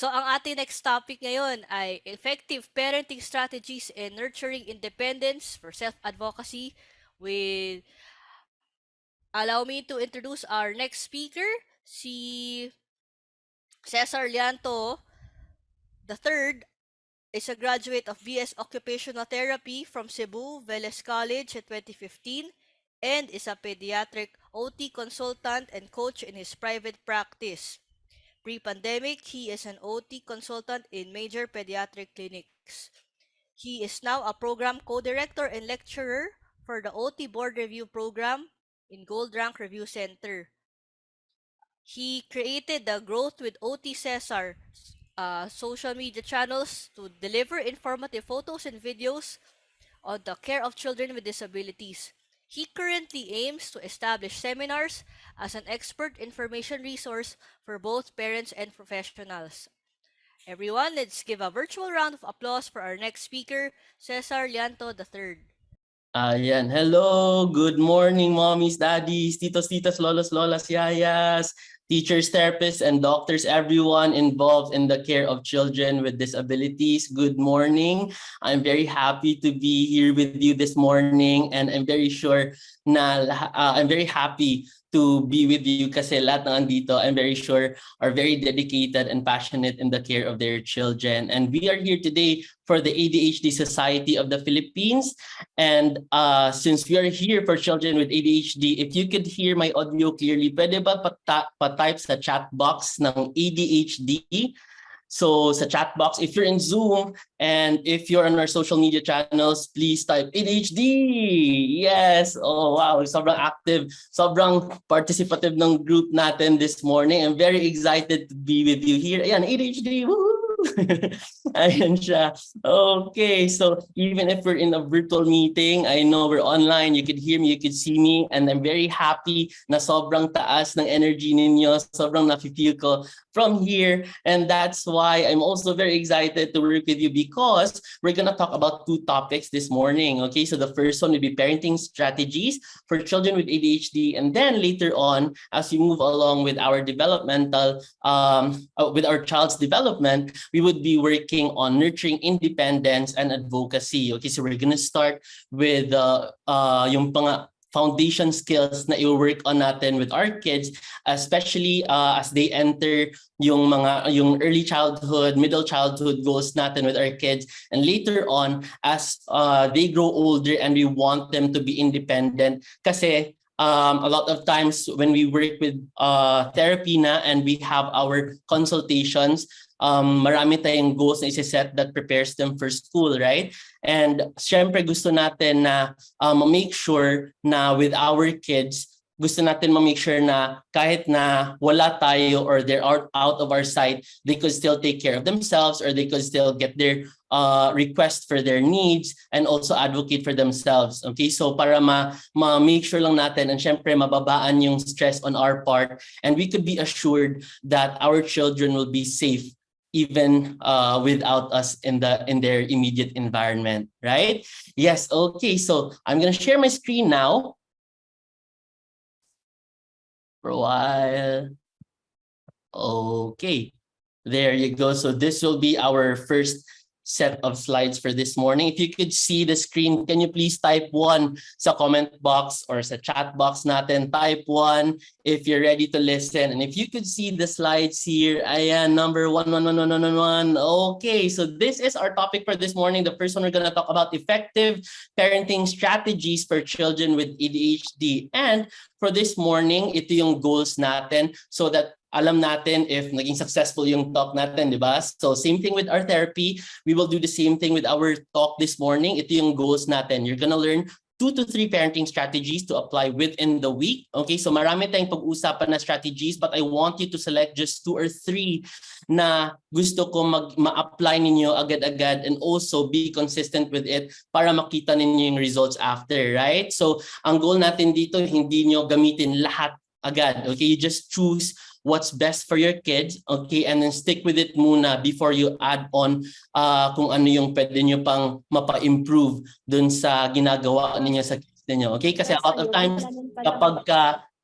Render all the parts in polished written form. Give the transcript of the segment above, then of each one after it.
So ang ating next topic ngayon ay effective parenting strategies and nurturing independence for self-advocacy with allow me to introduce our next speaker, si Cesar Llanto the third is a graduate of BS Occupational Therapy from Cebu Vélez College in 2015 and is a pediatric OT consultant and coach in his private practice. Pre-pandemic, he is an OT consultant in major pediatric clinics. He is now a program co-director and lecturer for the OT Board Review Program in Gold Rank Review Center. He created the Growth with OT Cesar social media channels to deliver informative photos and videos on the care of children with disabilities. He currently aims to establish seminars as an expert information resource for both parents and professionals. Everyone, let's give a virtual round of applause for our next speaker, Cesar Llanto III. Ayan. Hello, good morning, mommies, daddies, titos, titas, lolos, lolas, yayas, teachers, therapists, and doctors, everyone involved in the care of children with disabilities. Good morning. I'm very happy to be here with you this morning, and I'm very sure I'm very happy to be with you kasi lahat ng andito, I'm very sure, are very dedicated and passionate in the care of their children. And we are here today for the ADHD Society of the Philippines. And since we are here for children with ADHD, if you could hear my audio clearly, pwede ba pa-type sa chat box ng ADHD? So sa chat box, if you're in Zoom and if you're on our social media channels, please type ADHD. Yes. Oh, wow. Sobrang active, sobrang participative ng group natin this morning. I'm very excited to be with you here. Ayan, ADHD. Woo! Ayan siya. Okay, so even if we're in a virtual meeting, I know we're online, you could hear me, you could see me, and I'm very happy na sobrang taas ng energy ninyo, sobrang nafe-feel ko from here. And that's why I'm also very excited to work with you because we're gonna talk about two topics this morning. Okay, so the first one will be parenting strategies for children with ADHD, and then later on, as we move along with our developmental, with our child's development, we would be working on nurturing independence and advocacy. Okay, so we're gonna start with yung foundation skills na i-work on natin with our kids, especially as they enter yung early childhood, middle childhood goals natin with our kids, and later on as they grow older and we want them to be independent. Kasi a lot of times when we work with therapy na and we have our consultations, marami tayong goals na isa-set that prepares them for school, right? And syempre gusto natin na make sure na with our kids, gusto natin ma-make sure na kahit na wala tayo or they're out of our sight, they could still take care of themselves or they could still get their request for their needs and also advocate for themselves. Okay, so para ma-make sure lang natin and syempre mababaan yung stress on our part and we could be assured that our children will be safe even without us in their immediate environment, right? Yes, okay, so I'm gonna share my screen now for a while. Okay, there you go. So this will be our first set of slides for this morning. If you could see the screen, can you please type 1 sa comment box or sa chat box natin? Type 1 if you're ready to listen. And if you could see the slides here, ayan, number 1. Okay, so this is our topic for this morning. The first one, we're gonna talk about effective parenting strategies for children with ADHD. And for this morning, ito yung goals natin so that alam natin if naging successful yung talk natin, di ba? So same thing with our therapy. We will do the same thing with our talk this morning. Ito yung goals natin. You're gonna learn 2 to 3 parenting strategies to apply within the week. Okay, so marami tayong pag-usapan na strategies, but I want you to select just 2 or 3 na gusto ko ma-apply ninyo agad-agad and also be consistent with it para makita ninyo yung results after, right? So ang goal natin dito, hindi nyo gamitin lahat agad. Okay, you just choose what's best for your kids, okay, and then stick with it muna before you add on kung ano yung pwede nyo pang mapa-improve dun sa ginagawa ninyo sa kids ninyo, okay? Kasi a lot of times kapag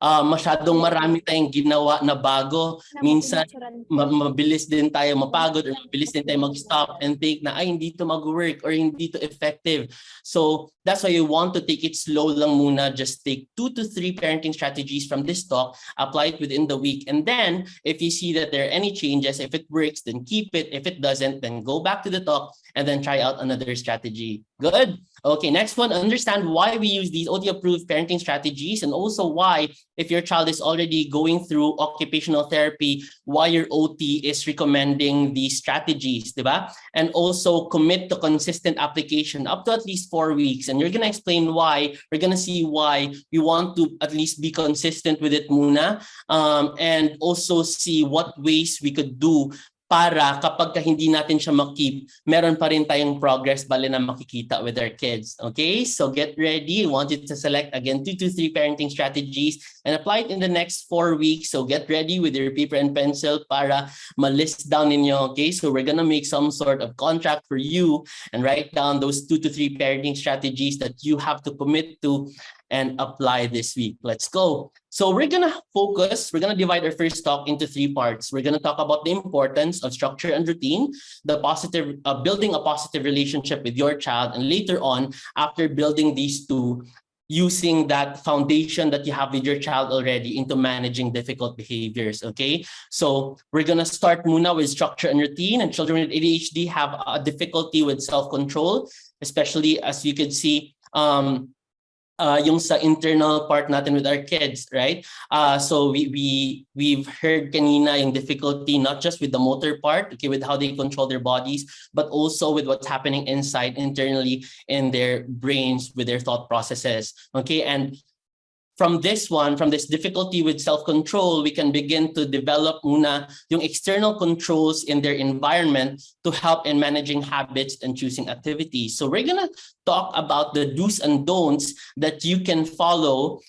masyadong marami tayong ginawa na bago. Minsan, mabilis din tayo mapagod or mabilis din tayo mag-stop and think na ay hindi to mag-work or hindi to effective. So that's why you want to take it slow lang muna. Just take 2 to 3 parenting strategies from this talk, apply it within the week. And then if you see that there are any changes, if it works, then keep it. If it doesn't, then go back to the talk and then try out another strategy. Good? Okay, next one, understand why we use these OT-approved parenting strategies and also why, if your child is already going through occupational therapy, why your OT is recommending these strategies, diba? And also commit to consistent application up to at least 4 weeks. And you're gonna explain why, we're gonna see why we want to at least be consistent with it muna, and also see what ways we could do para kapag hindi natin siya makip, meron pa rin tayong progress bale na makikita with our kids. Okay? So get ready. I want you to select again 2 to 3 parenting strategies and apply it in the next 4 weeks. So get ready with your paper and pencil para ma-list down ninyo. Okay? So we're gonna make some sort of contract for you and write down those 2 to 3 parenting strategies that you have to commit to and apply this week. Let's go. So we're gonna divide our first talk into 3 parts. We're gonna talk about the importance of structure and routine, the positive, building a positive relationship with your child, and later on, after building these two, using that foundation that you have with your child already into managing difficult behaviors, okay? So we're gonna start muna with structure and routine, and children with ADHD have a difficulty with self-control, especially as you can see, yung sa internal part natin with our kids, right? So we've heard kanina yung difficulty not just with the motor part, okay, with how they control their bodies, but also with what's happening inside internally in their brains with their thought processes, okay? And from this difficulty with self-control, we can begin to develop muna yung external controls in their environment to help in managing habits and choosing activities. So we're gonna talk about the do's and don'ts that you can follow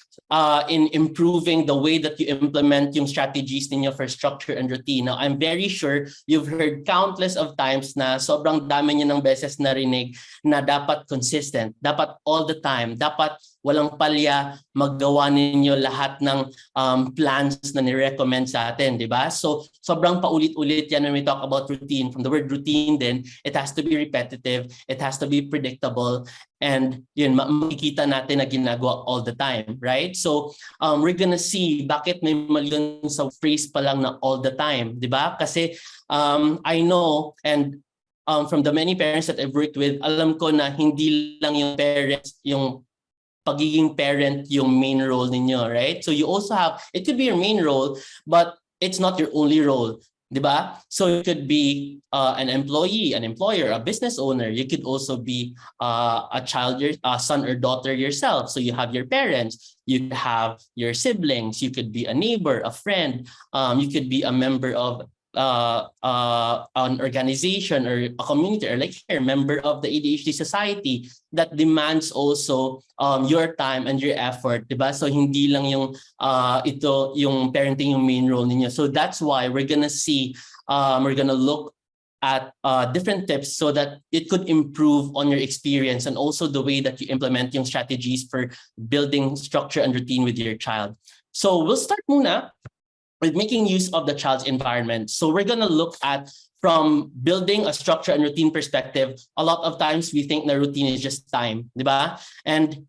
in improving the way that you implement yung strategies ninyo for structure and routine. Now, I'm very sure you've heard countless of times na sobrang dami niyo ng beses narinig na dapat consistent, dapat all the time, dapat walang palya, maggawa ninyo lahat ng plans na ni-recommend sa atin, di ba? So, sobrang paulit-ulit yan when we talk about routine. From the word routine then, it has to be repetitive, it has to be predictable, and yun, makikita natin na ginagawa all the time, right? So, we're gonna see bakit may mali sa phrase pa lang na all the time, di ba? Kasi I know, and from the many parents that I've worked with, alam ko na hindi lang yung parents, yung pagiging parent yung main role ninyo, right? So you also have, it could be your main role, but it's not your only role, di ba? So you could be an employee, an employer, a business owner. You could also be a child, your son or daughter yourself. So you have your parents, you have your siblings, you could be a neighbor, a friend, you could be a member of an organization or a community, or like here, member of the ADHD society that demands also your time and your effort, diba? So hindi lang yung ito yung parenting yung main role ninyo. So that's why we're gonna see, we're gonna look at different tips so that it could improve on your experience and also the way that you implement yung strategies for building structure and routine with your child. So we'll start muna with making use of the child's environment. So we're gonna look at from building a structure and routine perspective. A lot of times we think the routine is just time, diba? And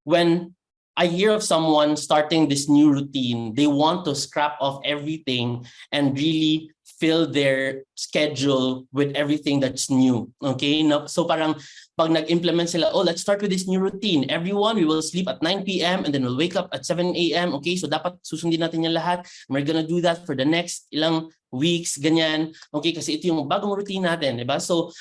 when I hear of someone starting this new routine, they want to scrap off everything and really fill their schedule with everything that's new. Okay? So parang pag nag-implement sila, oh, let's start with this new routine. Everyone, we will sleep at 9 p.m. and then we'll wake up at 7 a.m. Okay? So dapat susundin natin yung lahat. We're gonna do that for the next ilang weeks, ganyan. Okay? Kasi ito yung bagong routine natin, diba? So,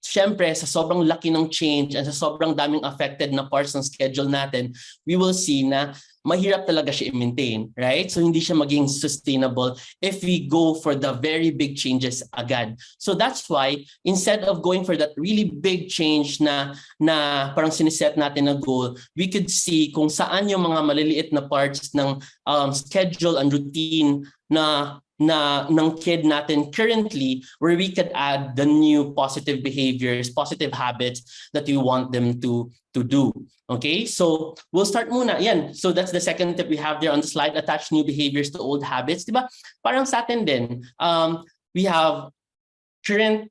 syempre, sa sobrang laki ng change and sa sobrang daming affected na parts ng schedule natin, we will see na mahirap talaga siya i-maintain, right? So hindi siya maging sustainable if we go for the very big changes agad. So that's why, instead of going for that really big change na parang siniset natin na goal, we could see kung saan yung mga maliliit na parts ng schedule and routine na ng kid natin currently, where we could add the new positive behaviors, positive habits that we want them to do. Okay, so we'll start muna. Yan. So that's the second tip we have there on the slide, attach new behaviors to old habits. Diba? Parang sa atin din, we have current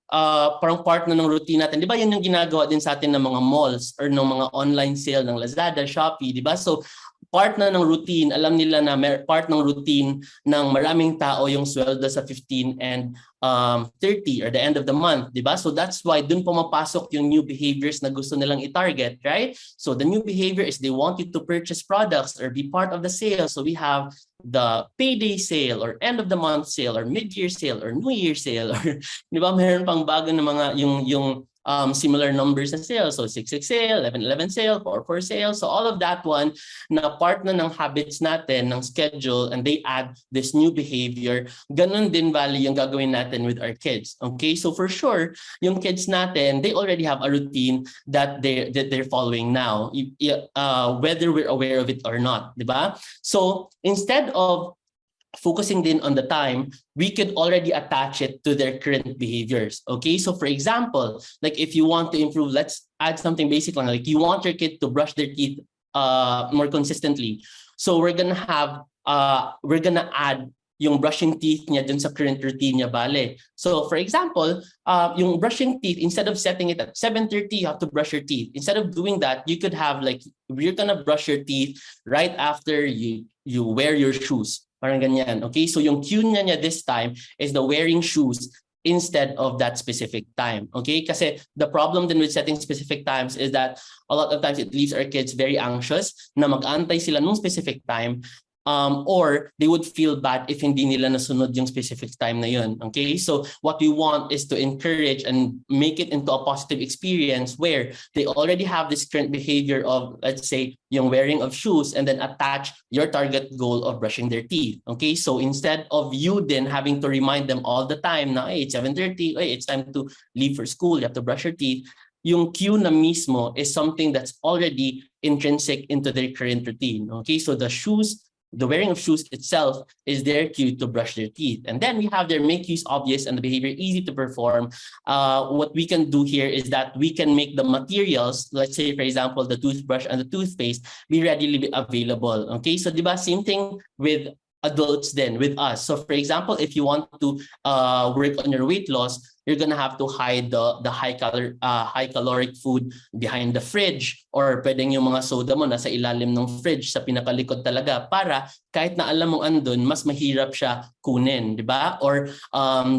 parang part na ng routine natin. Di ba yun yung ginagawa din sa atin ng mga malls or ng mga online sale ng Lazada, Shopee, di ba? So part na ng routine, alam nila na part ng routine ng maraming tao yung sweldo sa 15 and 30 or the end of the month, di ba? So that's why dun pumapasok yung new behaviors na gusto nilang i-target, right? So the new behavior is they want you to purchase products or be part of the sale. So we have the payday sale or end of the month sale or mid-year sale or New Year sale or di ba meron pang bago na mga yung similar numbers na sale. So 6-6 sale, 11-11 sale, 4-4 sale. So all of that one na part na ng habits natin, ng schedule, and they add this new behavior. Ganun din bali yung gagawin natin with our kids. Okay, so for sure, yung kids natin, they already have a routine that they're following now, whether we're aware of it or not, di ba? So instead of focusing din on the time, we could already attach it to their current behaviors. Okay, so for example, like if you want to improve, let's add something basic like you want your kid to brush their teeth more consistently. So we're gonna add yung brushing teeth niya dun sa current routine niya, bale. So for example, yung brushing teeth, instead of setting it at 7:30, you have to brush your teeth. Instead of doing that, you could have like, you're gonna brush your teeth right after you wear your shoes. Parang ganyan. Okay, so yung cue niya this time is the wearing shoes instead of that specific time. Okay, kasi the problem then with setting specific times is that a lot of times it leaves our kids very anxious na mag-antay sila nung specific time, or they would feel bad if hindi nila nasunod yung specific time na yun. Okay, so what we want is to encourage and make it into a positive experience where they already have this current behavior of, let's say, yung wearing of shoes, and then attach your target goal of brushing their teeth. Okay, so instead of you then having to remind them all the time na, hey, it's 7:30, hey, it's time to leave for school, you have to brush your teeth, yung cue na mismo is something that's already intrinsic into their current routine. Okay, so the wearing of shoes itself is their cue to brush their teeth. And then we have their make use obvious and the behavior easy to perform. What we can do here is that we can make the materials, let's say, for example, the toothbrush and the toothpaste, be readily available. Okay, so diba, same thing with adults then, with us. So for example, if you want to work on your weight loss, you're gonna have to hide the high caloric food behind the fridge, or pwedeng yung mga soda mo nasa ilalim ng fridge sa pinakalikod talaga, para kahit na alam mong andun, mas mahirap siya kunin, di ba? Or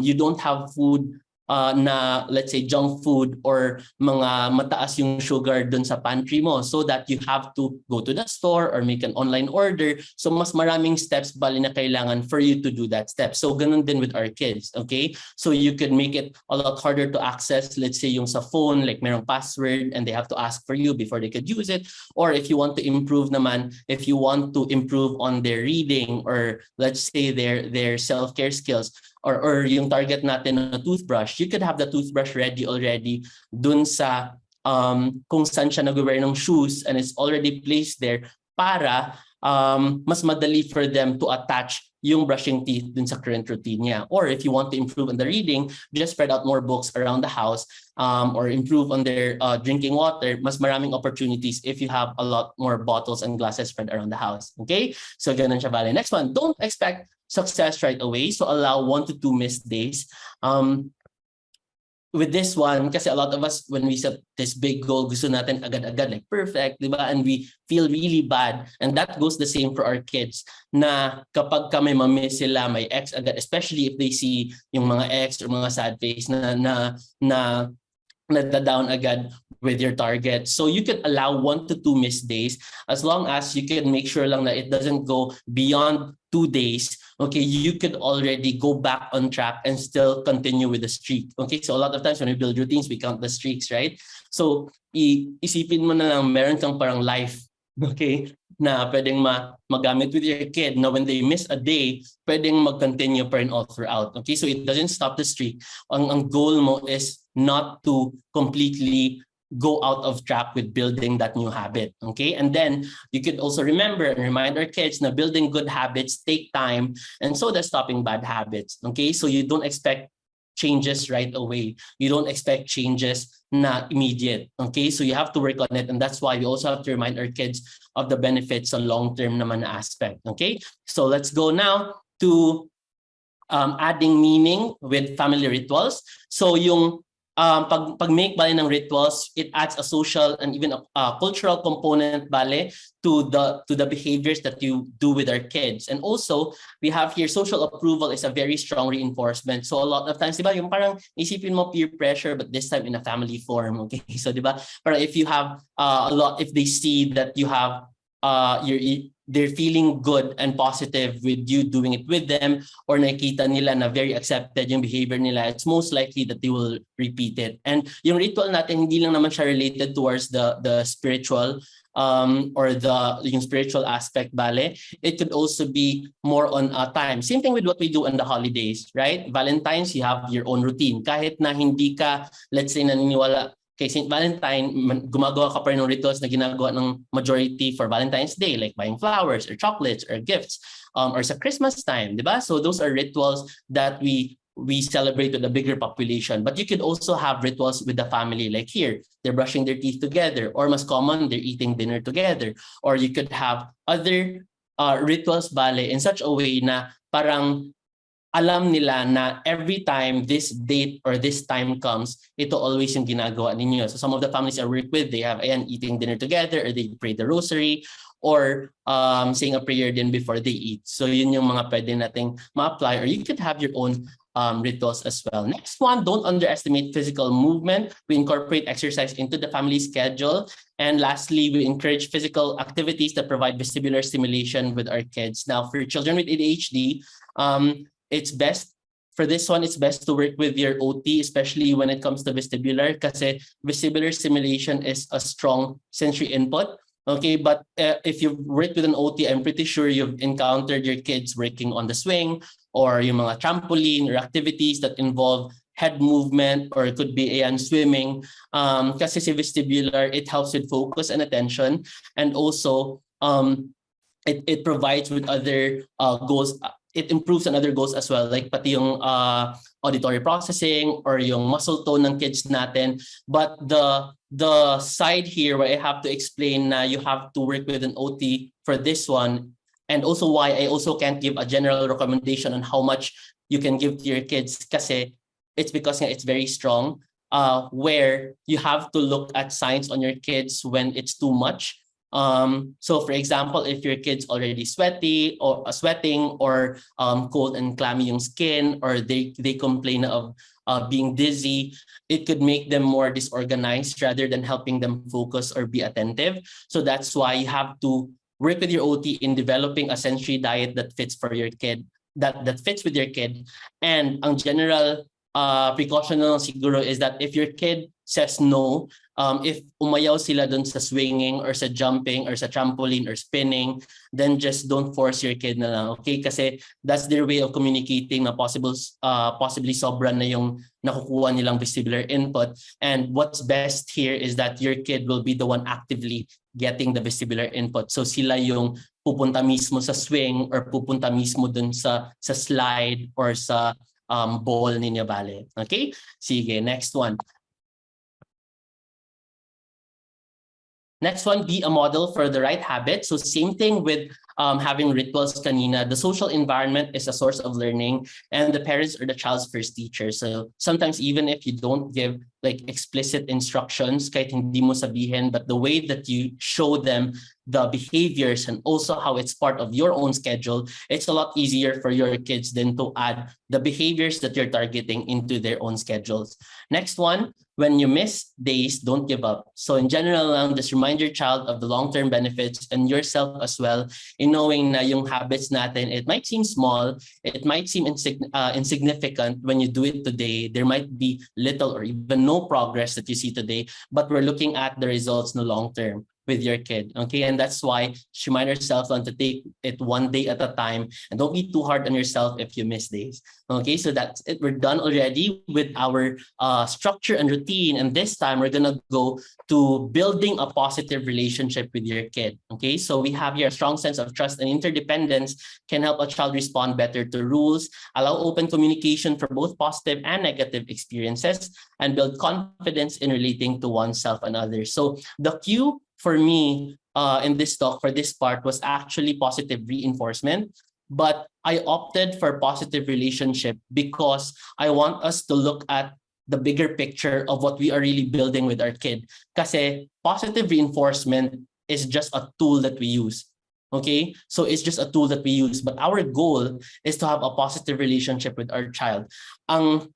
you don't have food na, let's say, junk food or mga mataas yung sugar dun sa pantry mo, so that you have to go to the store or make an online order. So mas maraming steps bali na kailangan for you to do that step. So ganun din with our kids, okay? So you could make it a lot harder to access, let's say yung sa phone, like merong password and they have to ask for you before they could use it. Or if you want to improve naman, if you want to improve on their reading, or let's say their self-care skills, or yung target natin na toothbrush, you could have the toothbrush ready already dun sa kung saan siya nag-wear ng shoes, and it's already placed there para mas madali for them to attach yung brushing teeth dun sa current routine niya. Or if you want to improve on the reading, just spread out more books around the house, or improve on their drinking water. Mas maraming opportunities if you have a lot more bottles and glasses spread around the house. Okay? So ganun siya bale. Next one, don't expect success right away. So allow 1 to 2 missed days. With this one, kasi a lot of us, when we set this big goal, gusto natin agad-agad, like perfect, di ba? And we feel really bad. And that goes the same for our kids, na kapag kami mamiss sila, may X agad, especially if they see yung mga X or mga sad face na down agad with your target. So you could allow 1 to 2 missed days, as long as you can make sure lang that it doesn't go beyond 2 days. Okay, you could already go back on track and still continue with the streak. Okay, so a lot of times when we build routines, we count the streaks, right? So isipin mo na lang, meron kang parang life, okay, na pwedeng magamit with your kid, na when they miss a day, pwedeng mag-continue pa rin all throughout. Okay, so it doesn't stop the streak. Ang goal mo is not to completely go out of track with building that new habit. Okay, and then you could also remember and remind our kids na building good habits take time, and so does stopping bad habits. Okay, so you don't expect changes right away. You don't expect changes na immediate. Okay, so you have to work on it, and that's why we also have to remind our kids of the benefits sa long-term naman na aspect. Okay, so let's go now to adding meaning with family rituals. So yung pag-make bale ng rituals, it adds a social and even a cultural component bale to the behaviors that you do with our kids. And also, we have here social approval is a very strong reinforcement. So a lot of times, di ba, yung parang isipin mo peer pressure, but this time in a family form. Okay, so di ba, parang if you have if they see that you have they're feeling good and positive with you doing it with them, or nakita nila na very accepted yung behavior nila, it's most likely that they will repeat it. And yung ritual natin, hindi lang naman siya related towards the spiritual or yung spiritual aspect bale. It could also be more on time. Same thing with what we do on the holidays, right? Valentine's, you have your own routine. Kahit na hindi ka, let's say, naniniwala kay St. Valentine, gumagawa ka pa rin ng rituals na ginagawa ng majority for Valentine's Day, like buying flowers or chocolates or gifts, or sa Christmas time, di ba? So those are rituals that we celebrate with a bigger population. But you could also have rituals with the family, like here, they're brushing their teeth together, or mas common, they're eating dinner together. Or you could have other rituals bale in such a way na parang alam nila na every time this date or this time comes, ito always yung ginagawa ninyo. So some of the families I work with, they have eating dinner together, or they pray the rosary, or saying a prayer din before they eat. So yun yung mga pwede nating ma-apply, or you could have your own rituals as well. Next one, don't underestimate physical movement. We incorporate exercise into the family schedule. And lastly, we encourage physical activities that provide vestibular stimulation with our kids. Now, for children with ADHD, it's best for this one, it's best to work with your OT, especially when it comes to vestibular, kasi vestibular stimulation is a strong sensory input. Okay, but if you've worked with an OT, I'm pretty sure you've encountered your kids working on the swing or yung mga trampoline or activities that involve head movement, or it could be swimming. Kasi si vestibular, it helps with focus and attention, and also it provides with other goals. It improves on other goals as well, like pati yung auditory processing or yung muscle tone ng kids natin. But the side here where I have to explain na you have to work with an OT for this one, and also why I also can't give a general recommendation on how much you can give to your kids, kasi it's because it's very strong, where you have to look at signs on your kids when it's too much. So for example, if your kid's already sweating or cold and clammy yung skin, or they complain of being dizzy, it could make them more disorganized rather than helping them focus or be attentive. So that's why you have to work with your OT in developing a sensory diet that fits for your kid, that fits with your kid. And ang general precaution na lang siguro is that if your kid says no, if umayaw sila dun sa swinging or sa jumping or sa trampoline or spinning, then just don't force your kid na lang, okay? Kasi that's their way of communicating na possibly sobra na yung nakukuha nilang vestibular input. And what's best here is that your kid will be the one actively getting the vestibular input. So sila yung pupunta mismo sa swing or pupunta mismo dun sa slide or sa ball ninyo bale. Okay? Sige, next one. Next one, be a model for the right habit. So same thing with having rituals kanina. The social environment is a source of learning, and the parents are the child's first teacher. So sometimes even if you don't give like explicit instructions, kahit hindi mo sabihin, but the way that you show them the behaviors and also how it's part of your own schedule, it's a lot easier for your kids then to add the behaviors that you're targeting into their own schedules. Next one, when you miss days, don't give up. So in general lang, just remind your child of the long-term benefits and yourself as well, in knowing na yung habits natin, it might seem small, it might seem insignificant when you do it today. There might be little or even no progress that you see today, but we're looking at the results in the long term. with your kid. Okay, and that's why just remind yourself to take it one day at a time, and don't be too hard on yourself if you miss days. Okay, so that's it. We're done already with our structure and routine, and this time we're gonna go to building a positive relationship with your kid. Okay, so we have here a strong sense of trust and interdependence can help a child respond better to rules, allow open communication for both positive and negative experiences, and build confidence in relating to oneself and others. So the cue for me in this talk for this part was actually positive reinforcement. But I opted for positive relationship because I want us to look at the bigger picture of what we are really building with our kid. Kasi positive reinforcement is just a tool that we use. Okay, so it's just a tool that we use, but our goal is to have a positive relationship with our child. Ang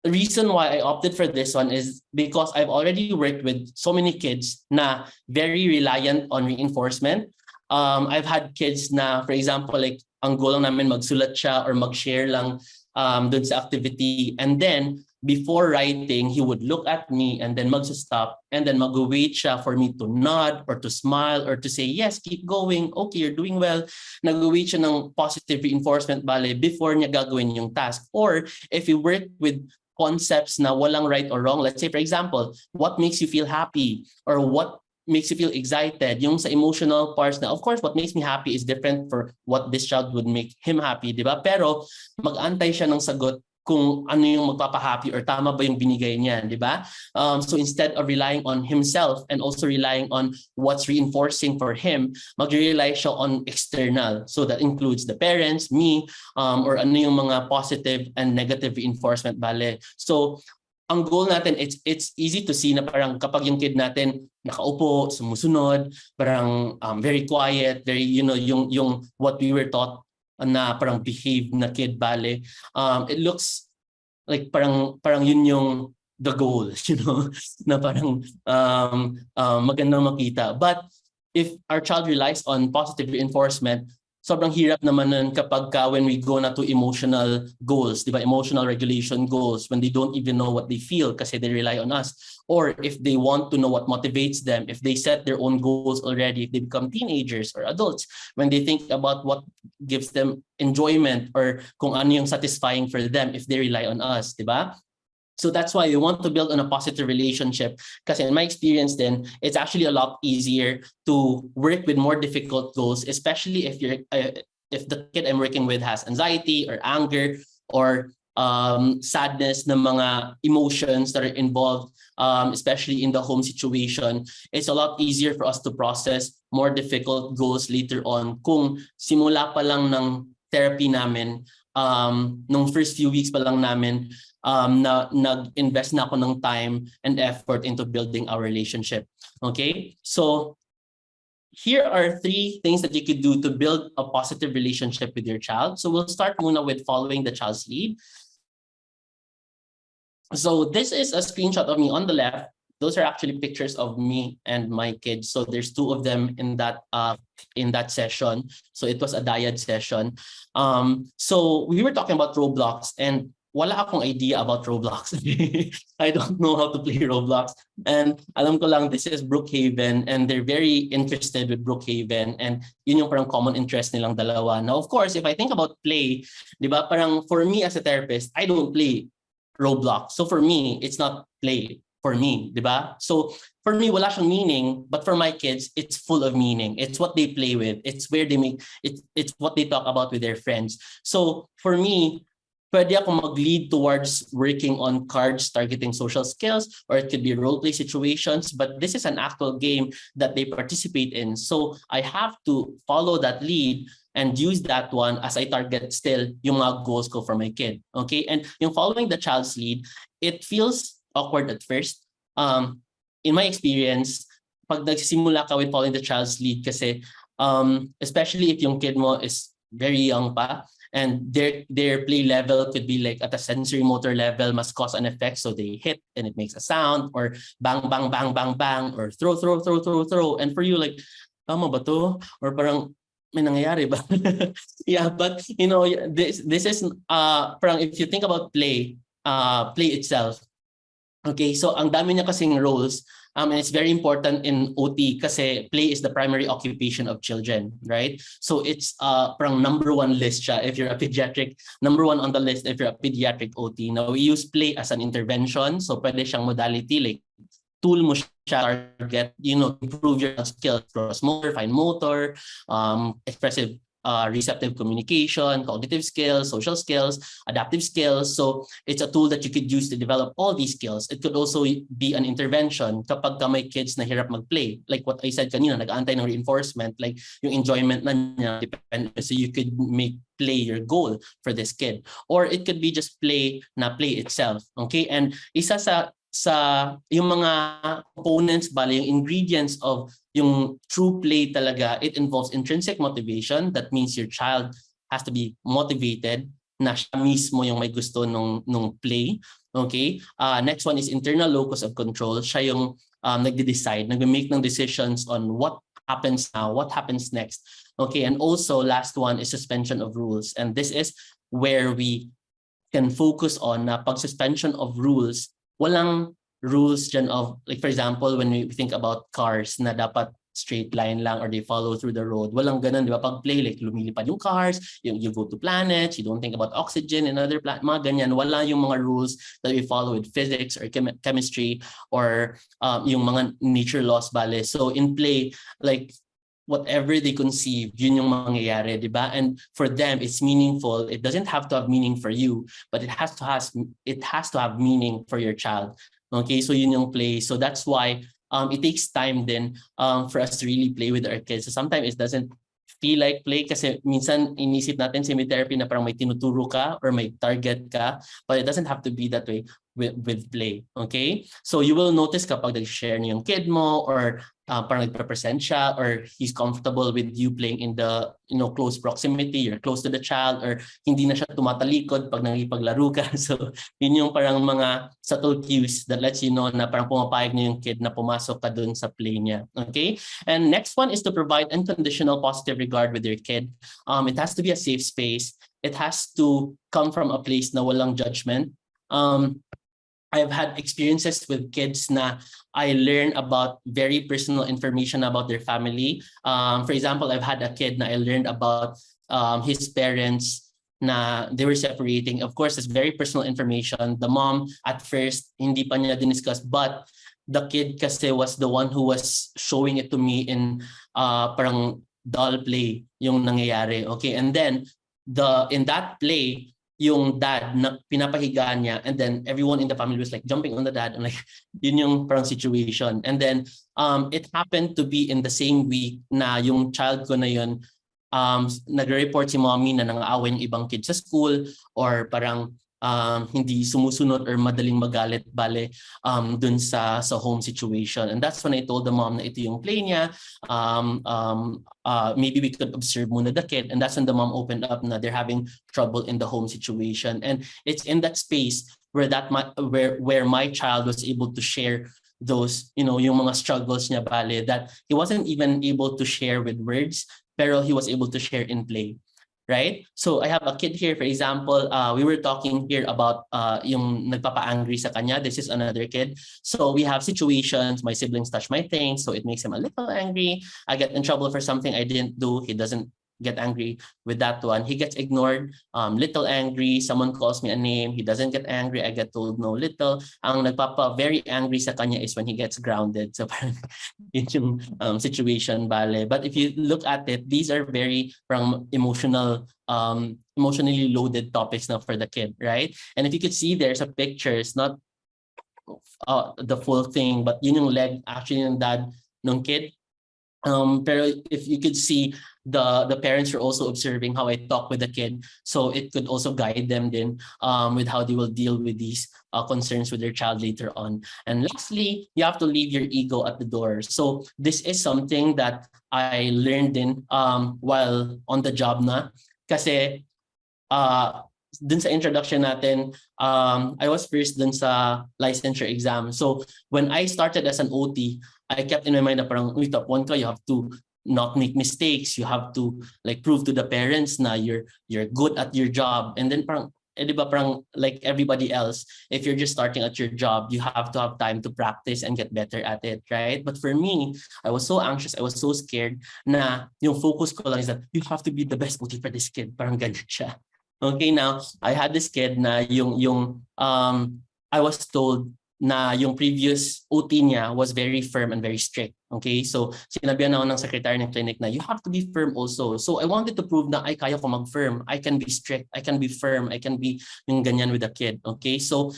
reason why I opted for this one is because I've already worked with so many kids na very reliant on reinforcement. I've had kids na, for example, like ang goal lang namin magsulat siya or mag-share lang dun sa activity. And then before writing, he would look at me and then mag-stop and then mag-wait siya for me to nod or to smile or to say, yes, keep going. Okay, you're doing well. Nag-wait siya ng positive reinforcement bale before niya gagawin yung task. Or if you work with concepts na walang right or wrong. Let's say, for example, what makes you feel happy or what makes you feel excited? Yung sa emotional parts na, of course, what makes me happy is different for what this child would make him happy, di ba? Pero mag-antay siya ng sagot kung ano yung magpapahappy or tama ba yung binigay niya, di ba? So instead of relying on himself and also relying on what's reinforcing for him, mag-rely siya on external. So that includes the parents, me, or ano yung mga positive and negative reinforcement bale. So ang goal natin, it's easy to see na parang kapag yung kid natin nakaupo, sumusunod, parang very quiet, very, you know, yung what we were taught na parang behave na kid bale, it looks like parang yun yung the goal, you know, na parang magandang makita. But if our child relies on positive reinforcement, sobrang hirap naman nun kapag when we go na to emotional goals, di ba? Emotional regulation goals, when they don't even know what they feel kasi they rely on us. Or if they want to know what motivates them, if they set their own goals already, if they become teenagers or adults, when they think about what gives them enjoyment or kung ano yung satisfying for them if they rely on us, di ba? So that's why we want to build on a positive relationship. Because in my experience then, it's actually a lot easier to work with more difficult goals, especially if if the kid I'm working with has anxiety or anger or sadness ng mga emotions that are involved, especially in the home situation. It's a lot easier for us to process more difficult goals later on kung simula pa lang ng therapy namin, nung first few weeks pa lang namin, na nag-invest na ako ng time and effort into building our relationship. Okay? So here are 3 things that you could do to build a positive relationship with your child. So we'll start muna with following the child's lead. So this is a screenshot of me on the left. Those are actually pictures of me and my kids. So there's 2 of them in that session. So it was a dyad session. So we were talking about Roblox and wala akong idea about Roblox. I don't know how to play Roblox. And alam ko lang this is Brookhaven and they're very interested with Brookhaven and yun yung parang common interest nilang dalawa. Now, of course, if I think about play, di ba, parang for me as a therapist, I don't play Roblox. So for me, it's not play for me, di ba? So for me, wala siyang meaning, but for my kids, it's full of meaning. It's what they play with. It's where they make, it's what they talk about with their friends. So for me, pwede ako mag-lead towards working on cards targeting social skills, or it could be role-play situations, but this is an actual game that they participate in. So I have to follow that lead and use that one as I target still yung mga goals ko for my kid. Okay? And yung following the child's lead, it feels awkward at first. In my experience, pag nagsisimula ka with following the child's lead kasi, especially if yung kid mo is very young pa, and their play level could be like at a sensory motor level, must cause an effect. So they hit and it makes a sound, or bang, bang, bang, bang, bang, or throw, throw, throw, throw, throw. And for you, like, tama ba to? Or parang, may nangyayari ba? Yeah, but you know, this is parang if you think about play itself, Okay, so ang dami niya kasing roles, and it's very important in OT kasi play is the primary occupation of children, right? So it's parang number one list siya if you're a pediatric, number one on the list if you're a pediatric OT. Now we use play as an intervention, so pwede siyang modality like tool mo siya target, improve your skills, gross motor, fine motor, expressive receptive communication, cognitive skills, social skills, adaptive skills. So it's a tool that you could use to develop all these skills. It could also be an intervention kapag ka may kids na hirap mag-play. Like what I said kanina, nag-aantay ng reinforcement, like yung enjoyment na niya, depend. So you could make play your goal for this kid. Or it could be just play itself. Okay? And isa sa yung mga components, yung ingredients of yung true play talaga, it involves intrinsic motivation. That means your child has to be motivated na siya mismo yung may gusto nung play. Okay? Next one is internal locus of control. Siya yung nagde-decide, nag-make ng decisions on what happens now, what happens next. Okay? And also, last one is suspension of rules. And this is where we can focus on na pag-suspension of rules, walang rules dyan of, like for example, when we think about cars na dapat straight line lang or they follow through the road. Walang ganun, di ba? Pag play, like lumilipad yung cars, you go to planets, you don't think about oxygen and other planets, mga ganyan. Wala yung mga rules that we follow with physics or chemistry or yung mga nature laws, bale. So in play, like whatever they conceive, yun yung mangyayari, di ba? And for them, it's meaningful. It doesn't have to have meaning for you, but it has to have meaning for your child. Okay, so yun yung play. So that's why it takes time then for us to really play with our kids. So sometimes it doesn't feel like play kasi minsan inisip natin semi-therapy na parang may tinuturo ka or may target ka, but it doesn't have to be that way with play. Okay? So you will notice kapag nag-share niyo yung kid mo or parang nagpe-present siya or he's comfortable with you playing in the close proximity, you're close to the child, or hindi na siya tumatalikod pag nakipaglaro ka. So yun yung parang mga subtle cues that lets you know na parang pumapayag niyo yung kid na pumasok ka dun sa play niya. Okay? And next one is to provide unconditional positive regard with your kid. It has to be a safe space. It has to come from a place na walang judgment. I've had experiences with kids na I learn about very personal information about their family. For example, I've had a kid na I learned about his parents na they were separating. Of course, it's very personal information. The mom at first hindi pa niya diniscuss, but the kid kasi was the one who was showing it to me in parang doll play yung nangyayari. Okay, and then in that play, yung dad na pinapahiga niya, and then everyone in the family was like jumping on the dad, and like yun yung parang situation. And then it happened to be in the same week na yung child ko na yun nagre-report si mommy na nang-aaway yung ibang kids sa school or parang hindi sumusunod or madaling magalit bale dun sa home situation. And that's when I told the mom na ito yung play niya. Maybe we could observe muna the kid, and that's when the mom opened up na they're having trouble in the home situation. And it's in that space where my child was able to share those, yung mga struggles niya bale that he wasn't even able to share with words, pero he was able to share in play. Right? So I have a kid here, for example, we were talking here about yung nagpapa-angry sa kanya. This is another kid. So we have situations, my siblings touch my things, so it makes him a little angry. I get in trouble for something I didn't do. He doesn't get angry with that one. He gets ignored, little angry. Someone calls me a name. He doesn't get angry. I get told no, little. Ang nagpapa very angry sa kanya is when he gets grounded. So parang yun yung situation bale. But if you look at it, these are very emotionally loaded topics now for the kid, right? And if you could see, there's a picture. It's not the full thing, but yun yung leg actually ng dad ng kid. Pero if you could see, the parents are also observing how I talk with the kid, so it could also guide them then with how they will deal with these concerns with their child later on. And lastly, you have to leave your ego at the door. So this is something that I learned in while on the job na, kasi dun sa introduction natin, I was first dun sa licensure exam. So when I started as an OT, I kept in my mind na parang, top 1 ka, you have to not make mistakes. You have to like prove to the parents na you're good at your job. And then parang di ba parang like everybody else, if you're just starting at your job, you have to have time to practice and get better at it, right? But for me, I was so anxious, I was so scared na yung focus ko lang is that you have to be the best OT for this kid. Parang ganyan siya. Okay, now, I had this kid na I was told na yung previous OT niya was very firm and very strict. Okay, so sinabihan ako ng secretary ng clinic na you have to be firm also. So I wanted to prove na ay kaya ko mag-firm. I can be strict, I can be firm, I can be yung ganyan with the kid. Okay, so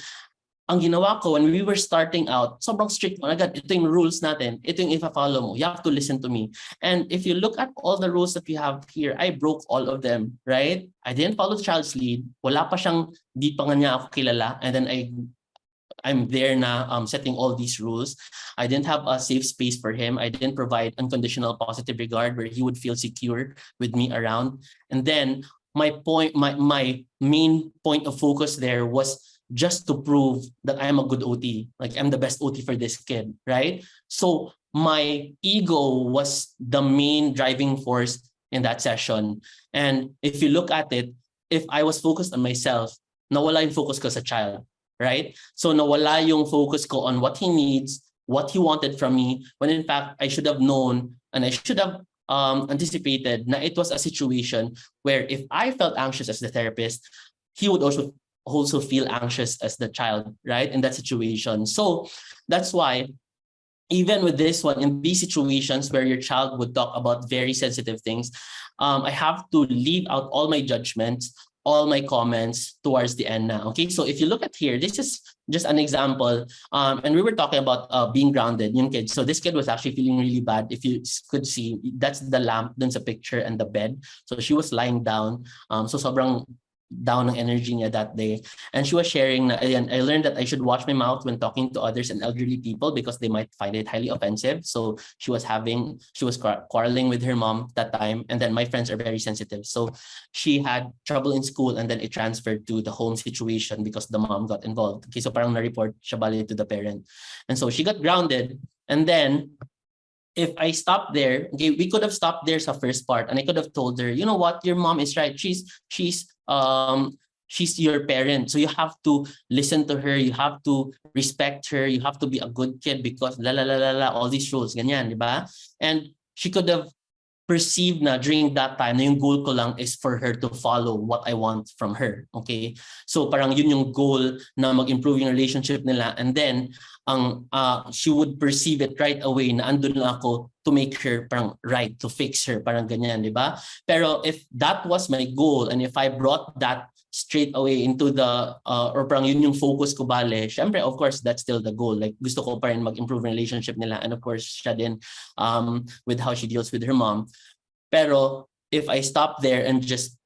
ang ginawa ko when we were starting out, sobrang strict mo agad. Ito yung rules natin. Ito yung ipa-follow mo. You have to listen to me. And if you look at all the rules that we have here, I broke all of them, right? I didn't follow the child's lead. Wala pa siyang, di pa nga niya ako kilala. And then I'm there na setting all these rules. I didn't have a safe space for him. I didn't provide unconditional positive regard where he would feel secure with me around. And then my main point of focus there was just to prove that I am a good OT. Like I'm the best OT for this kid, right? So my ego was the main driving force in that session. And if you look at it, if I was focused on myself, nawala yung focus ko sa child, right? So nawala yung focus ko on what he needs, what he wanted from me, when in fact I should have known and I should have anticipated na it was a situation where if I felt anxious as the therapist, he would also feel anxious as the child, right? In that situation. So that's why even with this one, in these situations where your child would talk about very sensitive things, I have to leave out all my judgments, all my comments towards the end now. Okay, so if you look at here, this is just an example. And we were talking about being grounded, yung kid. So this kid was actually feeling really bad. If you could see, that's the lamp, dun sa picture and the bed. So she was lying down. So sobrang down ng energy niya that day. And she was sharing na, ayan, I learned that I should watch my mouth when talking to others and elderly people because they might find it highly offensive. So she was quarreling with her mom that time. And then my friends are very sensitive. So she had trouble in school and then it transferred to the home situation because the mom got involved. Okay, so parang na-report siya bali to the parent. And so she got grounded. And then if I stopped there, okay, we could have stopped there sa first part and I could have told her, you know what, your mom is right. She's your parent. So you have to listen to her, you have to respect her, you have to be a good kid because all these rules, ganyan, di ba? And she could have perceived na during that time na yung goal ko lang is for her to follow what I want from her. Okay? So parang yun yung goal na mag-improve yung relationship nila. And then she would perceive it right away na andun lang ako to make her parang right, to fix her, parang ganyan, di ba? Pero if that was my goal and if I brought that straight away into the or parang yun yung focus ko bale, syempre of course that's still the goal, like gusto ko pa rin mag-improve relationship nila and of course siya din with how she deals with her mom. Pero if I stop there and just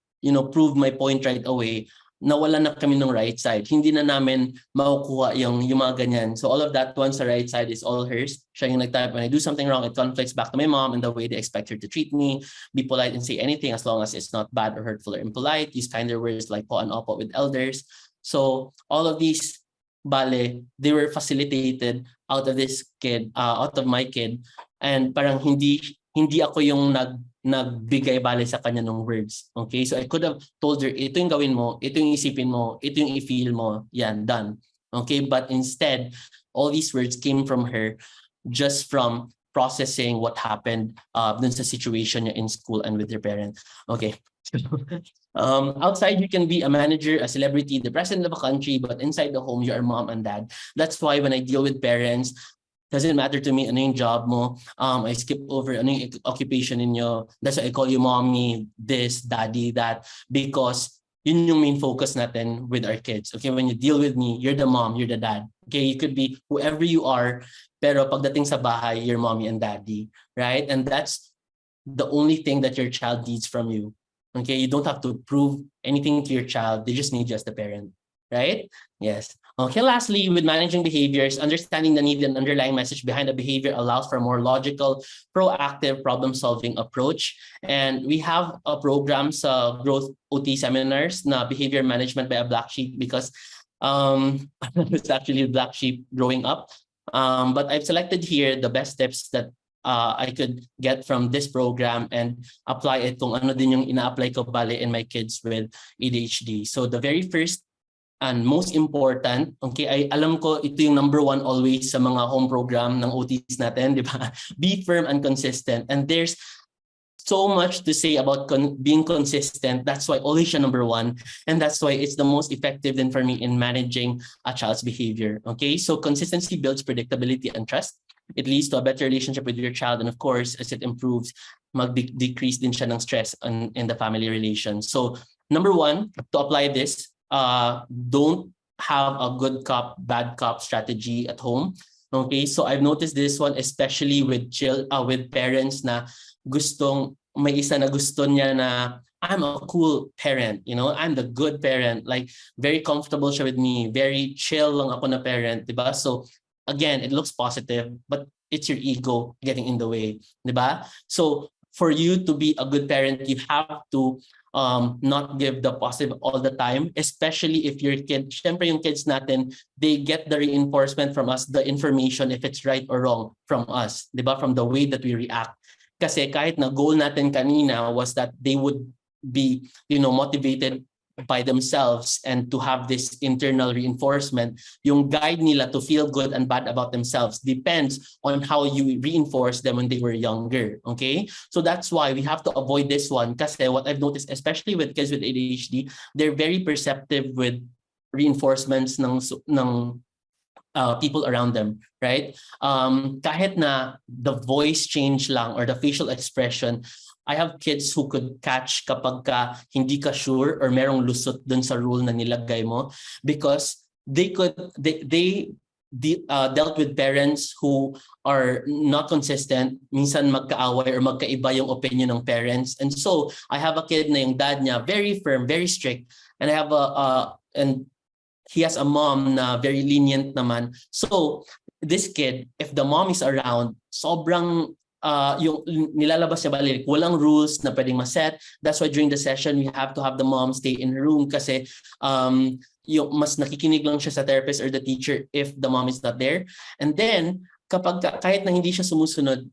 prove my point right away, nawala na kami ng right side. Hindi na namin makukuha yung mga ganyan. So all of that once the right side is all hers. Siya yung nagtype, when I do something wrong, it conflicts back to my mom and the way they expect her to treat me. Be polite and say anything as long as it's not bad or hurtful or impolite. Use kinder words like po and opo with elders. So all of these, bale, they were facilitated out of this kid, out of my kid. And parang hindi ako yung nagbigay bale sa kanya ng words. Okay? So I could have told her, ito yung gawin mo, ito yung isipin mo, ito yung i-feel mo, yan, done. Okay? But instead, all these words came from her just from processing what happened dun sa situation niya in school and with her parents. Okay. Outside, you can be a manager, a celebrity, the president of a country, but inside the home, you are mom and dad. That's why when I deal with parents, doesn't matter to me ano yung job mo. I skip over ano yung occupation ninyo. That's why I call you mommy, this, daddy, that, because yun yung main focus natin with our kids. Okay, when you deal with me, you're the mom, you're the dad. Okay, you could be whoever you are, pero pagdating sa bahay, you're mommy and daddy, right? And that's the only thing that your child needs from you. Okay, you don't have to prove anything to your child. They just need you as the parent, right? Yes. Okay, lastly, with managing behaviors, understanding the need and underlying message behind a behavior allows for a more logical, proactive problem-solving approach. And we have a program sa Growth OT seminars na behavior management by a black sheep because it's actually a black sheep growing up. But I've selected here the best tips that I could get from this program and apply it kung ano din yung ina-apply ko bale in my kids with ADHD. So the very first and most important, okay, ay alam ko ito yung number one always sa mga home program ng OTs natin, di ba? Be firm and consistent. And there's so much to say about being consistent. That's why always siya number one. And that's why it's the most effective then for me in managing a child's behavior. Okay, so consistency builds predictability and trust. It leads to a better relationship with your child. And of course, as it improves, mag-decrease din siya ng stress in the family relations. So number one, to apply this, don't have a good cop, bad cop strategy at home. Okay, so I've noticed this one, especially with parents na may isa na gusto niya na I'm a cool parent, you know, I'm the good parent, like very comfortable siya with me, very chill lang ako na parent, di ba? So again, it looks positive, but it's your ego getting in the way, di ba? So for you to be a good parent, you have to not give the positive all the time, especially if your kid, syempre yung kids natin, they get the reinforcement from us, the information if it's right or wrong from us, di ba? From the way that we react. Kasi kahit na goal natin kanina was that they would be, you know, motivated by themselves and to have this internal reinforcement, yung guide nila to feel good and bad about themselves depends on how you reinforce them when they were younger, okay? So that's why we have to avoid this one kasi what I've noticed, especially with kids with ADHD, they're very perceptive with reinforcements ng people around them, right? Kahit na the voice change lang or the facial expression, I have kids who could catch kapag ka hindi ka sure or merong lusot dun sa rule na nilagay mo because they dealt with parents who are not consistent, minsan magkaaway or magkaiba yung opinion ng parents. And so I have a kid na yung dad niya very firm, very strict, and I have and he has a mom na very lenient naman. So this kid, if the mom is around, sobrang yung nilalabas niya balik, walang rules na pwedeng ma-set. That's why during the session, we have to have the mom stay in her room kasi yung mas nakikinig lang siya sa therapist or the teacher if the mom is not there. And then, kahit na hindi siya sumusunod,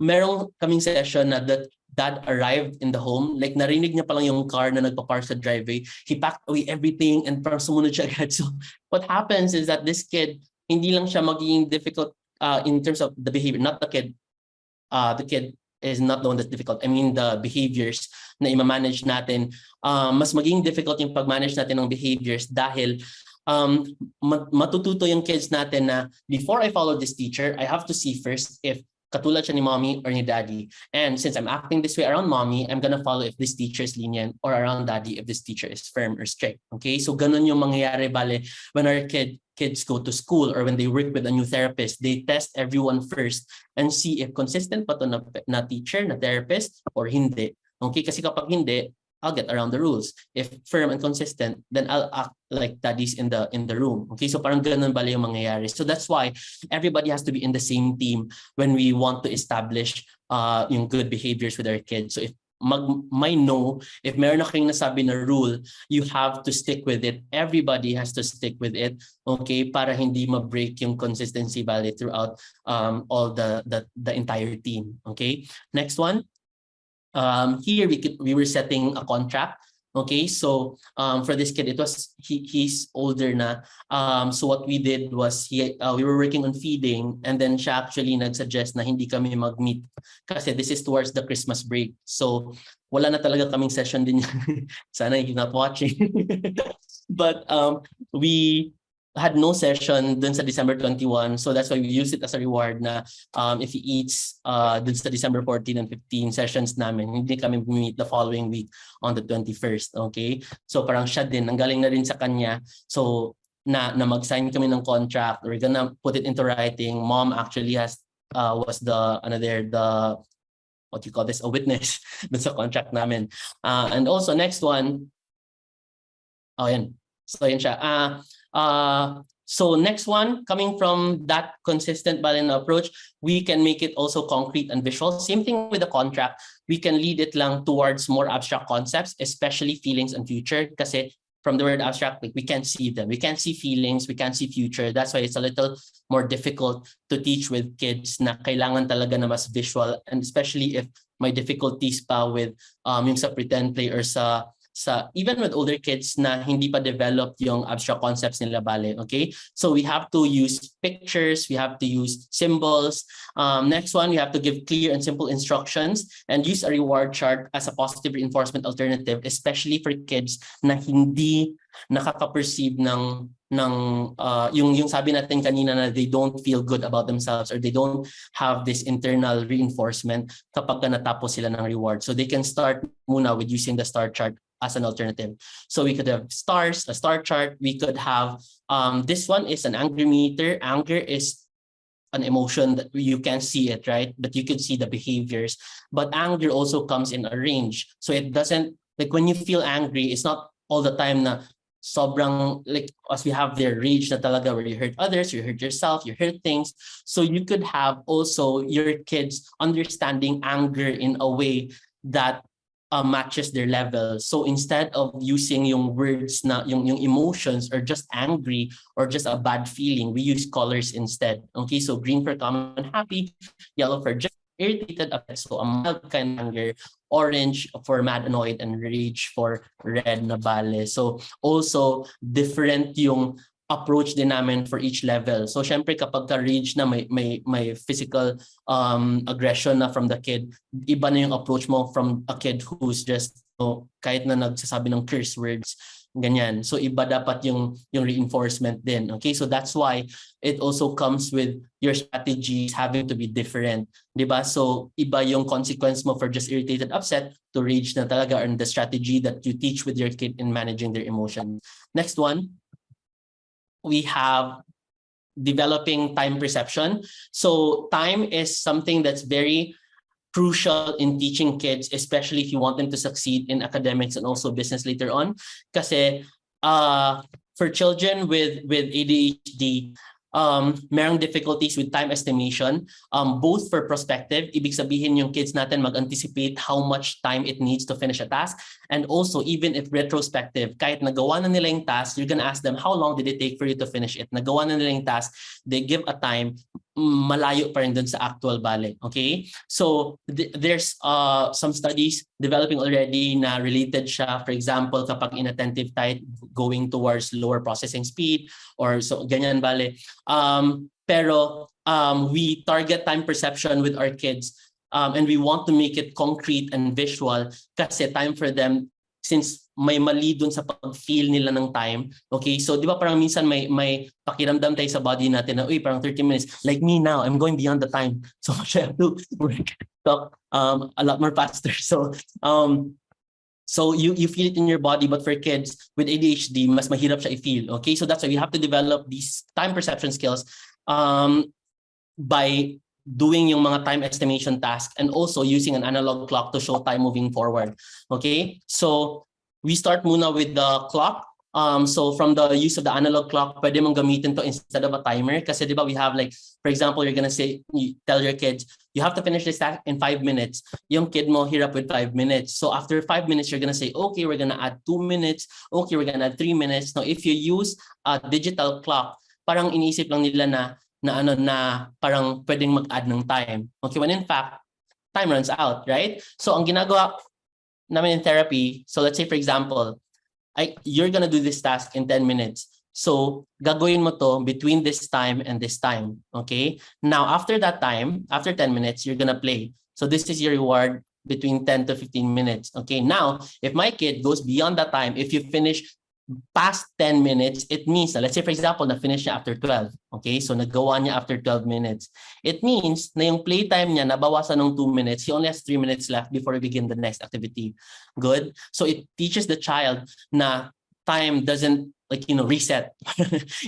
merong kaming session na that dad arrived in the home, like narinig niya pa lang yung car na nagpa-park sa driveway, he packed away everything and parang sumunod siya agad. So what happens is that this kid, hindi lang siya magiging difficult in terms of the behavior, not the kid. The kid is not the one that's difficult. I mean, the behaviors na i-manage natin, mas maging difficult yung pag-manage natin ng behaviors dahil matututo yung kids natin na before I follow this teacher, I have to see first if katulad siya ni mommy or ni daddy. And since I'm acting this way around mommy, I'm gonna follow if this teacher is lenient or around daddy if this teacher is firm or strict. Okay, so ganun yung mangyayari bale when our kids go to school or when they work with a new therapist, they test everyone first and see if consistent pa to na teacher, na therapist or hindi. Okay, kasi kapag hindi, I'll get around the rules. If firm and consistent, then I'll act like daddy's in the room. Okay, so parang ganun bale yung mangyayari. So that's why everybody has to be in the same team when we want to establish yung good behaviors with our kids. So if may know, if meron na kayong nasabi na rule, you have to stick with it. Everybody has to stick with it, okay, para hindi ma-break yung consistency bale throughout all the entire team. Okay, next one. Here we were setting a contract. Okay, so for this kid, it was he's older na. So what we did was we were working on feeding, and then siya actually nagsuggest na hindi kami mag-meet kasi this is towards the Christmas break. So wala na talaga kaming session din. Sana he's not watching. But we had no session dun sa December 21. So that's why we used it as a reward na if he eats dun sa December 14 and 15 sessions namin, hindi kami meet the following week on the 21st. Okay? So parang siya din, ang galing na rin sa kanya. So na mag-sign kami ng contract. We're gonna put it into writing. Mom actually was the what you call this, a witness dun sa contract namin. And also next one, yan. So yan siya. So next one, coming from that consistent balance approach, we can make it also concrete and visual. Same thing with the contract. We can lead it lang towards more abstract concepts, especially feelings and future. Kasi from the word abstract, like we can't see them. We can't see feelings, we can't see future. That's why it's a little more difficult to teach with kids na kailangan talaga na mas visual, and especially if may difficulties pa with yung sa pretend play or sa even with older kids na hindi pa developed yung abstract concepts nila bale, okay? So we have to use pictures, we have to use symbols. Next one, we have to give clear and simple instructions and use a reward chart as a positive reinforcement alternative, especially for kids na hindi nakaka-perceive yung sabi natin kanina na they don't feel good about themselves or they don't have this internal reinforcement kapag natapos sila ng reward. So they can start muna with using the star chart as an alternative. So we could have stars, a star chart. We could have, this one is an anger meter. Anger is an emotion that you can see it, right? But you can see the behaviors. But anger also comes in a range. So it doesn't, like when you feel angry, it's not all the time na sobrang, like as we have their rage na talaga where you hurt others, you hurt yourself, you hurt things. So you could have also your kids understanding anger in a way that matches their level. So instead of using yung words na yung emotions or just angry or just a bad feeling, we use colors instead. Okay, so green for calm and happy, yellow for just irritated, so a mild kind of anger, orange for mad, annoyed, and rage for red na bale. So also different yung approach din namin for each level. So syempre kapag ka-rage na may physical aggression na from the kid, iba na yung approach mo from a kid who's just kahit na nagsasabi ng curse words, ganyan. So iba dapat yung reinforcement din. Okay, so that's why it also comes with your strategies having to be different, diba? So iba yung consequence mo for just irritated, upset to rage na talaga, and the strategy that you teach with your kid in managing their emotions. Next one, we have developing time perception. So time is something that's very crucial in teaching kids, especially if you want them to succeed in academics and also business later on. Kasi for children with ADHD, merong difficulties with time estimation, both for prospective, ibig sabihin yung kids natin mag-anticipate how much time it needs to finish a task, and also even if retrospective, kahit nagawa na nila yung task, you're gonna ask them how long did it take for you to finish it. Nagawa na nila yung task, they give a time, malayo pa rin dun sa actual bale. Okay, so there's some studies developing already na related siya, for example kapag inattentive type going towards lower processing speed or so ganyan bale. Pero we target time perception with our kids, and we want to make it concrete and visual kasi time for them, since may mali dun sa pag-feel nila ng time. Okay, so di ba parang minsan may pakiramdam tayo sa body natin na, uy, parang 30 minutes. Like me now, I'm going beyond the time. So I have to talk a lot more faster. So you feel it in your body, but for kids with ADHD, mas mahirap siya i-feel. Okay, so that's why we have to develop these time perception skills by doing yung mga time estimation task and also using an analog clock to show time moving forward. Okay, so we start muna with the clock. So from the use of the analog clock, pwede mong gamitin to instead of a timer. Kasi di ba we have like, for example, you're gonna say, you tell your kids, you have to finish this task in 5 minutes. Yung kid mo hirap with 5 minutes. So after 5 minutes, you're gonna say, okay, we're gonna add 2 minutes. Okay, we're gonna add 3 minutes. Now, if you use a digital clock, parang iniisip lang nila na parang pwedeng mag-add ng time. Okay, when in fact, time runs out, right? So ang ginagawa namin in therapy, so let's say for example, you're gonna do this task in 10 minutes. So gagawin mo to between this time and this time, okay? Now, after that time, after 10 minutes, you're gonna play. So this is your reward between 10 to 15 minutes, okay? Now, if my kid goes beyond that time, if you finish past 10 minutes, it means, let's say for example, na-finish niya after 12. Okay, so nagawa niya after 12 minutes. It means na yung playtime niya nabawasan ng 2 minutes. He only has 3 minutes left before we begin the next activity. Good? So it teaches the child na time doesn't reset.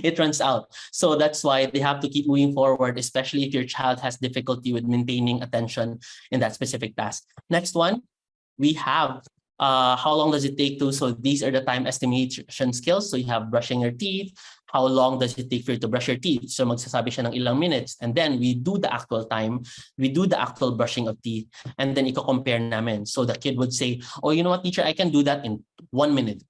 It runs out. So that's why they have to keep moving forward, especially if your child has difficulty with maintaining attention in that specific task. Next one, we have how long does it take to, so these are the time estimation skills. So you have brushing your teeth. How long does it take for you to brush your teeth? So magsasabi siya ng ilang minutes. And then we do the actual time. We do the actual brushing of teeth. And then iko-compare namin. So the kid would say, oh, you know what, teacher, I can do that in 1 minute.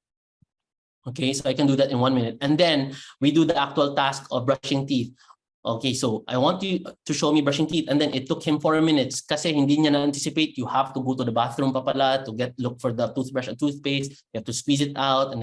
Okay, so I can do that in 1 minute. And then we do the actual task of brushing teeth. Okay, so I want you to show me brushing teeth. And then it took him 4 minutes kasi hindi niya na-anticipate. You have to go to the bathroom pa pala to look for the toothbrush and toothpaste. You have to squeeze it out and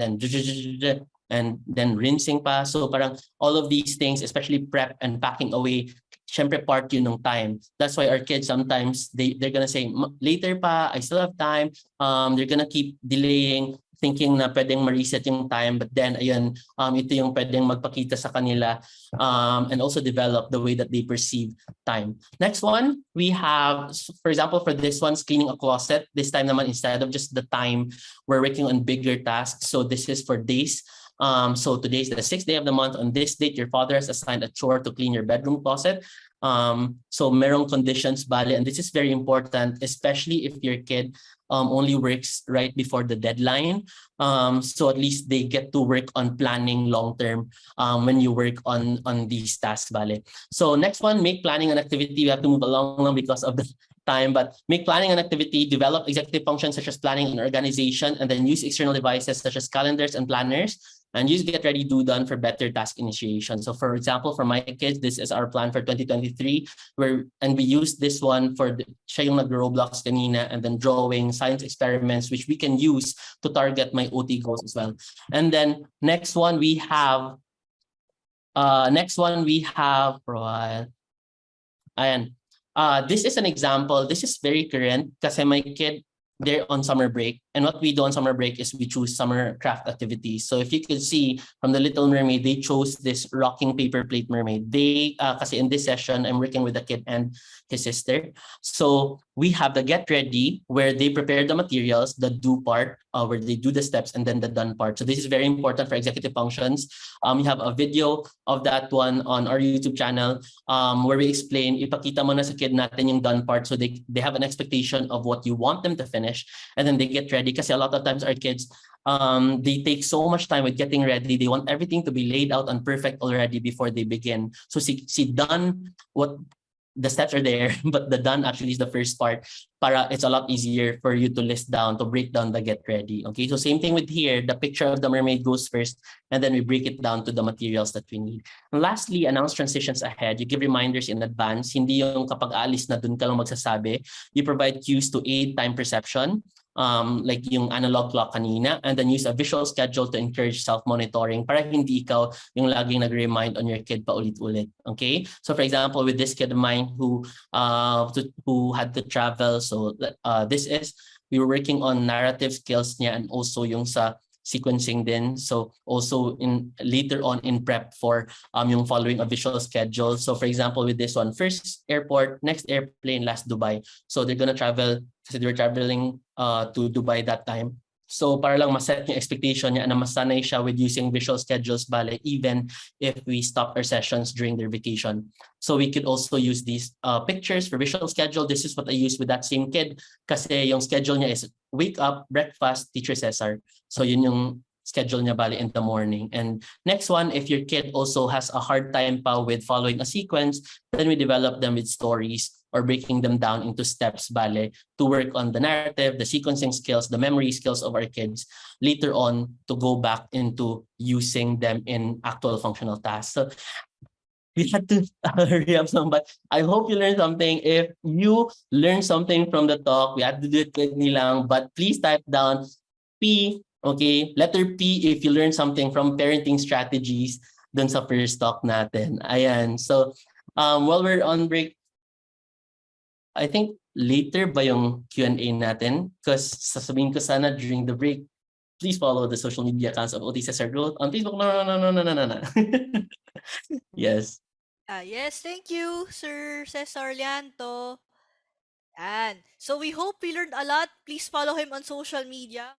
then rinsing pa. So parang all of these things, especially prep and packing away, syempre part yun ng time. That's why our kids sometimes, they're gonna say, later pa, I still have time. They're gonna keep delaying, thinking na pwedeng ma-reset yung time, but then ayun, ito yung pwedeng magpakita sa kanila, and also develop the way that they perceive time. Next one, we have, for example, for this one's cleaning a closet. This time naman, instead of just the time, we're working on bigger tasks. So this is for days. So today is the 6th day of the month. On this date, your father has assigned a chore to clean your bedroom closet. So merong conditions, bale, and this is very important, especially if your kid only works right before the deadline. So at least they get to work on planning long term when you work on these tasks, bale. So next one, make planning an activity. We have to move along because of the time, but make planning an activity, develop executive functions such as planning and organization, and then use external devices such as calendars and planners, and use get ready, do done for better task initiation. So for example, for my kids, this is our plan for 2023, and we use this one for siya yung nag-Roblox kanina, and then drawing, science experiments, which we can use to target my OT goals as well. And then next one we have, for a while, ayan. This is an example. This is very current kasi my kid, they're on summer break. And what we do on summer break is we choose summer craft activities. So if you could see from the Little Mermaid, they chose this rocking paper plate mermaid. They, kasi in this session, I'm working with the kid and his sister. So we have the get ready where they prepare the materials, the do part, where they do the steps, and then the done part. So this is very important for executive functions. We have a video of that one on our YouTube channel, where we explain, ipakita mo na sa kid natin yung done part so they have an expectation of what you want them to finish, and then they get ready. Kasi a lot of times our kids, they take so much time with getting ready. They want everything to be laid out and perfect already before they begin. So see done, what the steps are there, but the done actually is the first part. Para it's a lot easier for you to list down, to break down the get ready. Okay, so same thing with here. The picture of the mermaid goes first, and then we break it down to the materials that we need. And lastly, announce transitions ahead. You give reminders in advance. Hindi yung kapag alis na dun ka lang magsasabi. You provide cues to aid time perception, like yung analog clock kanina, and then use a visual schedule to encourage self-monitoring para hindi ikaw yung laging nag-remind on your kid paulit-ulit. Okay? So for example, with this kid of mine who had to travel, so we were working on narrative skills niya and also yung sa sequencing din. So also in later on in prep for yung following a visual schedule. So for example, with this one, first airport, next airplane, last Dubai. So they're gonna travel kasi they were traveling to Dubai that time. So para lang maset yung expectation niya na masanay siya with using visual schedules, bale, even if we stop our sessions during their vacation. So we could also use these pictures for visual schedule. This is what I use with that same kid kasi yung schedule niya is wake up, breakfast, teacher Cesar. So yun yung schedule niya bali in the morning. And next one, if your kid also has a hard time pa with following a sequence, then we develop them with stories or breaking them down into steps bale to work on the narrative, the sequencing skills, the memory skills of our kids later on to go back into using them in actual functional tasks. So we had to hurry up some, but I hope you learned something. If you learned something from the talk, we had to do it quickly lang, but please type down P, okay, letter P if you learned something from parenting strategies dun sa first talk natin. Ayan. So while we're on break, I think later ba yung Q&A natin? Because sasabihin ko sana during the break, please follow the social media accounts of OT Cesar Growth on Facebook. No. Yes. Yes, thank you, Sir Cesar Llanto. And so we hope we learned a lot. Please follow him on social media.